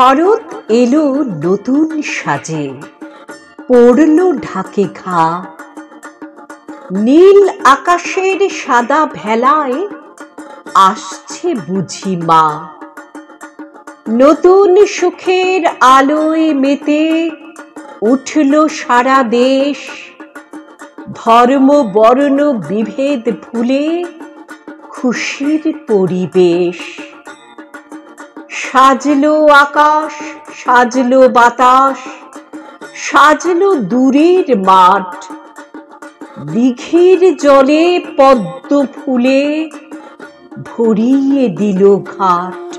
শরৎ এলো নতুন সাজে, পড়ল ঢাকে ঘা। নীল আকাশের সাদা ভেলায় আসছে বুঝি মা। নতুন সুখের আলোয় মেতে উঠল সারা দেশ। ধর্ম বর্ণ বিভেদ ভুলে খুশির পরিবেশ। সাজলো আকাশ, সাজলো বাতাস, সাজলো দূরের মাঠ। দিঘির জলে পদ্ম ফুলে ভরিয়ে দিল ঘাট।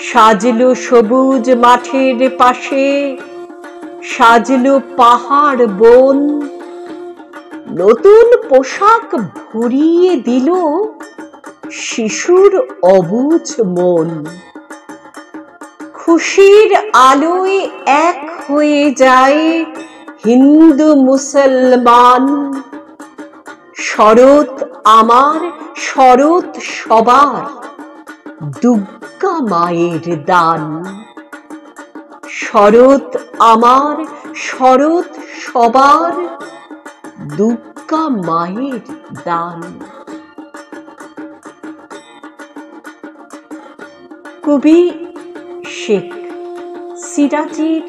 সাজলো সবুজ মাঠের পাশে, সাজলো পাহাড় বন। নতুন পোশাক ভরিয়ে দিল শিশুর অবুঝ মন। খুশির আলোয় এক হয়ে যায় হিন্দু মুসলমান। শরৎ আমার, শরৎ সবার, দুর্গা মায়ের দান। শরৎ আমার, শরৎ সবার, দুর্গা মায়ের দান। কবি শেখ সিরাজের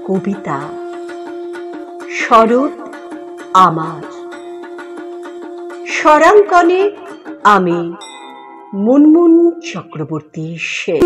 কবিতা শরৎ আমার। স্বরাঙ্কনে আমি মুনমুন চক্রবর্তী শেখ।